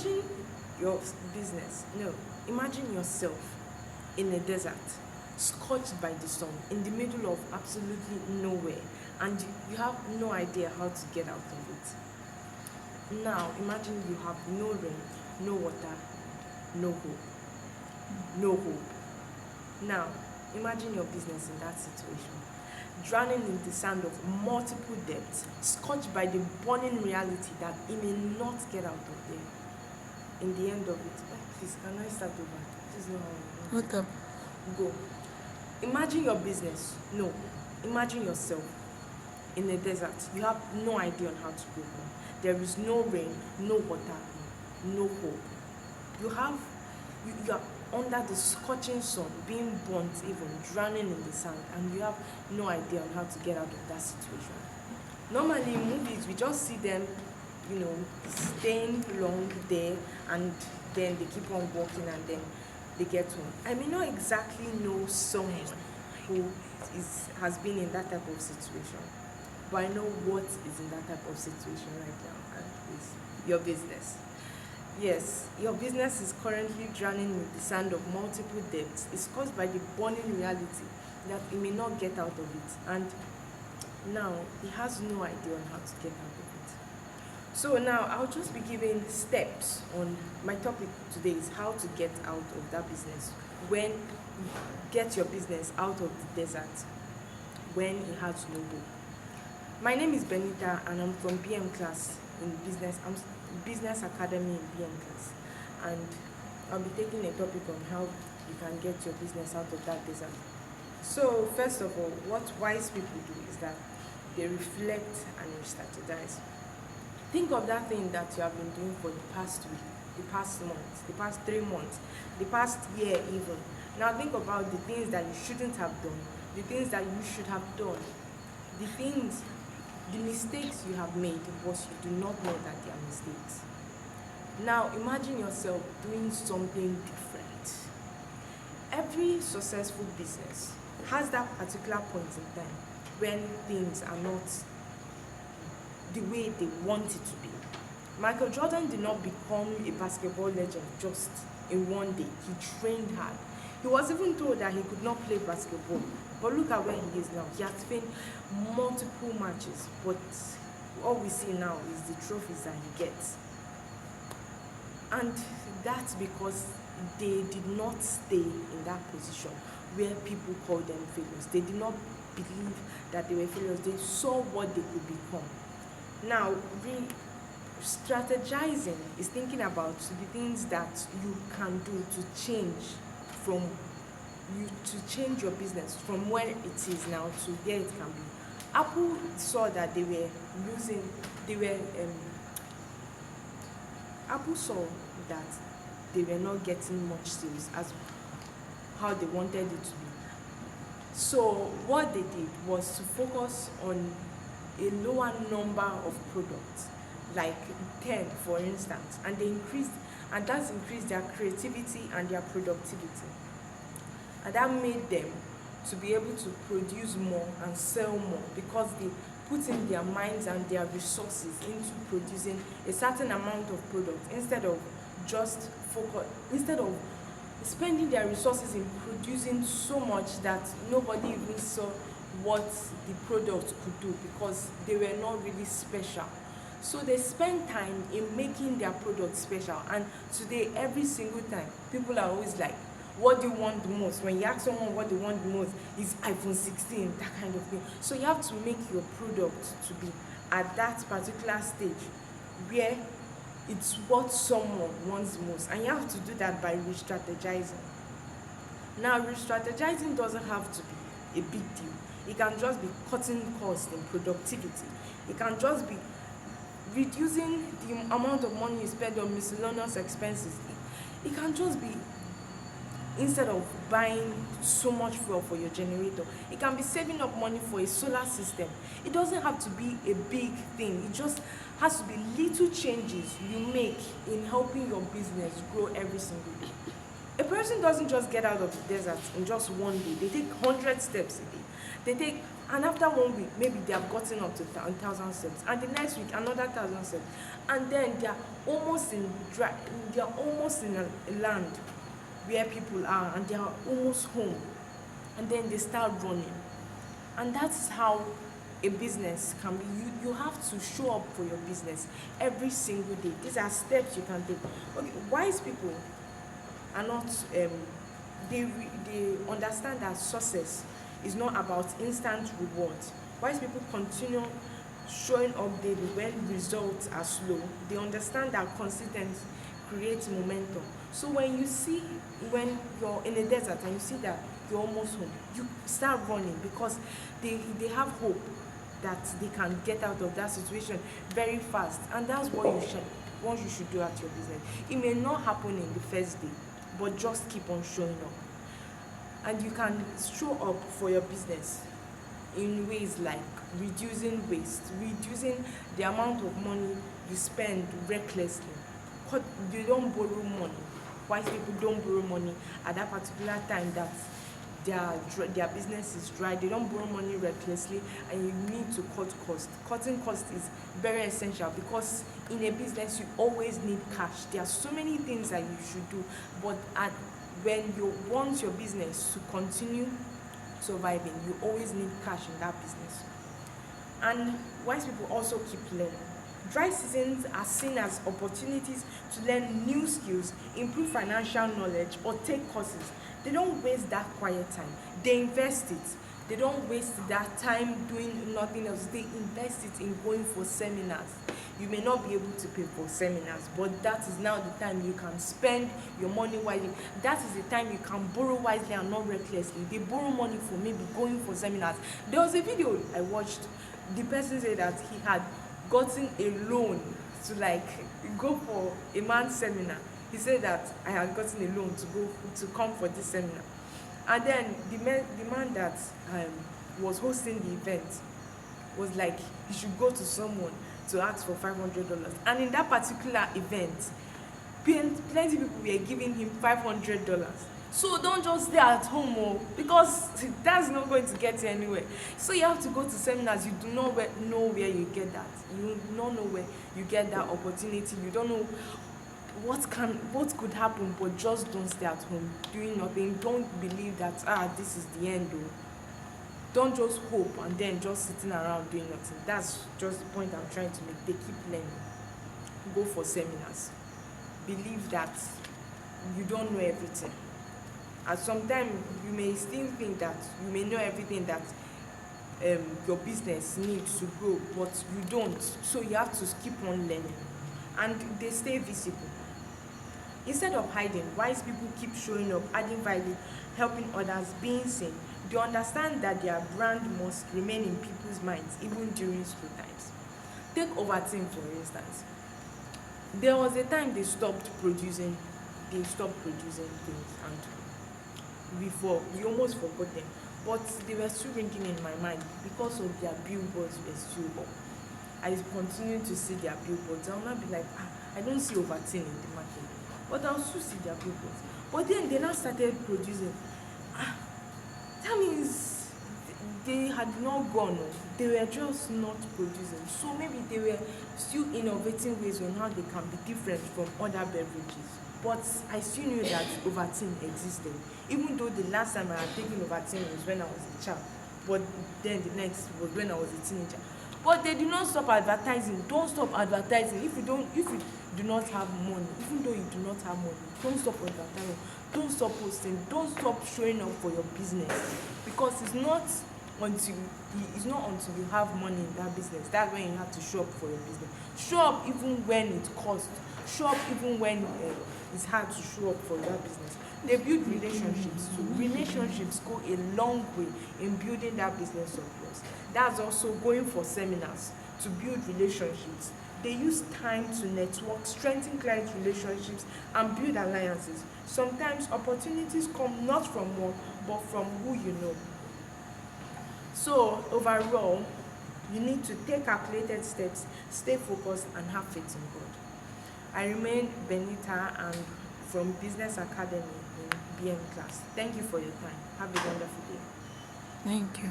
imagine your business. No, imagine yourself in a desert, scorched by the sun, in the middle of absolutely nowhere, and you have no idea how to get out of it. Now, imagine you have no rain, no water, no hope. No hope. Now, imagine your business in that situation, drowning in the sand of multiple depths, scorched by the burning reality that it may not get out of there. In the end of it, please, can I start over? This is not how I want What up? to go. Imagine your business. No, imagine yourself in a desert. You have no idea on how to go home. There is no rain, no water, no hope. You are under the scorching sun, being burnt, even drowning in the sand, and you have no idea on how to get out of that situation. Normally in movies we just see them, staying long there, and then they keep on walking, and then they get home. I may not exactly know someone who has been in that type of situation, but I know what is in that type of situation right now, and it's your business. Yes, your business is currently drowning with the sand of multiple depths. It's caused by the burning reality that it may not get out of it, and now he has no idea on how to get out of it. So now I'll just be giving steps on my topic today is how to get out of that business when get your business out of the desert when it has no hope. My name is Benita and I'm from BM class in business. I'm business academy in BM class, and I'll be taking a topic on how you can get your business out of that desert. So first of all, what wise people do is that they reflect and re-strategize. Think of that thing that you have been doing for the past week, the past month, the past 3 months, the past year even. Now think about the things that you shouldn't have done, the things that you should have done, the things, the mistakes you have made, but you do not know that they are mistakes. Now imagine yourself doing something different. Every successful business has that particular point in time when things are not the way they want it to be. Michael Jordan did not become a basketball legend just in one day. He trained hard. He was even told that he could not play basketball. But look at where he is now. He has played multiple matches, but all we see now is the trophies that he gets. And that's because they did not stay in that position where people call them failures. They did not believe that they were failures. They saw what they could become. Now, strategizing is thinking about the things that you can do to change your business from where it is now to where it can be. Apple saw that they were losing, Apple saw that they were not getting much sales as how they wanted it to be. So what they did was to focus on a lower number of products, like 10 for instance, and that's increased their creativity and their productivity. And that made them to be able to produce more and sell more because they put in their minds and their resources into producing a certain amount of product instead of spending their resources in producing so much that nobody even saw what the product could do because they were not really special. So they spend time in making their product special, and today every single time people are always like, what do you want the most? When you ask someone what they want the most, is iPhone 16, that kind of thing. So you have to make your product to be at that particular stage where it's what someone wants most, and you have to do that by re-strategizing. Now, re-strategizing doesn't have to be a big deal. It can just be cutting costs in productivity. It can just be reducing the amount of money you spend on miscellaneous expenses. It can just be, instead of buying so much fuel for your generator, it can be saving up money for a solar system. It doesn't have to be a big thing. It just has to be little changes you make in helping your business grow every single day. A person doesn't just get out of the desert in just one day. They take 100 steps a day. They take And after 1 week, maybe they have gotten up to 1,000 steps, and the next week another 1,000 steps, and then they are almost in a land where people are, and they are almost home, and then they start running. And that's how a business can be. You have to show up for your business every single day. These are steps you can take. Okay, wise people are not they understand that success is not about instant rewards. Wise people continue showing up daily when results are slow. They understand that consistency creates momentum. So when you're in a desert and you see that you're almost home, you start running because they have hope that they can get out of that situation very fast. And that's what you should do at your business. It may not happen in the first day, but just keep on showing up. And you can show up for your business in ways like reducing waste, reducing the amount of money you spend recklessly. You don't borrow money. Wise people don't borrow money at that particular time that their business is dry. They don't borrow money recklessly, and you need to cut cost. Cutting cost is very essential because in a business you always need cash. There are so many things that you should do, but when you want your business to continue surviving, you always need cash in that business. And wise people also keep learning. Dry seasons are seen as opportunities to learn new skills, improve financial knowledge, or take courses. They don't waste that quiet time. They invest it. They don't waste that time doing nothing else. They invest it in going for seminars. You may not be able to pay for seminars, but that is now the time you can spend your money wisely. That is the time you can borrow wisely and not recklessly. They borrow money for maybe going for seminars. There was a video I watched. The person said that he had gotten a loan to go for a man's seminar. He said that I had gotten a loan to come for this seminar. And then the man that was hosting the event was like, he should go to someone to ask for $500. And in that particular event, plenty people were giving him $500. So don't just stay at home, because that's not going to get you anywhere. So you have to go to seminars. You do not know where you get that. You do not know where you get that opportunity. You don't know what could happen, but just don't stay at home doing nothing. Don't believe that this is the end. Don't just hope and then just sitting around doing nothing. That's just the point I'm trying to make. They keep learning. Go for seminars. Believe that you don't know everything. And sometimes you may still think that you may know everything that your business needs to grow, but you don't. So you have to keep on learning. And they stay visible. Instead of hiding, wise people keep showing up, adding value, helping others, being seen. They understand that their brand must remain in people's minds even during slow times. Take Overton for instance. There was a time they stopped producing things, and we almost forgot them. But they were still ringing in my mind because of their billboards were still up. I continue to see their billboards. I'll not be like, I don't see Overton in the market, but I'll still see their billboards. But then they now started producing. That means they had not gone. They were just not producing. So maybe they were still innovating ways on how they can be different from other beverages. But I still knew that Overton existed, even though the last time I had taken Overton was when I was a child. But then the next was when I was a teenager. But they did not stop advertising. Don't stop advertising. If you do not have money, even though you do not have money, don't stop advertising. Don't stop posting. Don't stop showing up for your business, because it's not until you have money in that business that's when you have to show up for your business. Show up even when it costs. Show up even when it's hard to show up for that business. They build relationships too. Relationships go a long way in building that business of yours. That's also going for seminars to build relationships. They use time to network, strengthen client relationships, and build alliances. Sometimes opportunities come not from work, but from who you know. So overall, you need to take calculated steps, stay focused, and have faith in God. I remain Benita, and from Business Academy in BM class. Thank you for your time. Have a wonderful day. Thank you.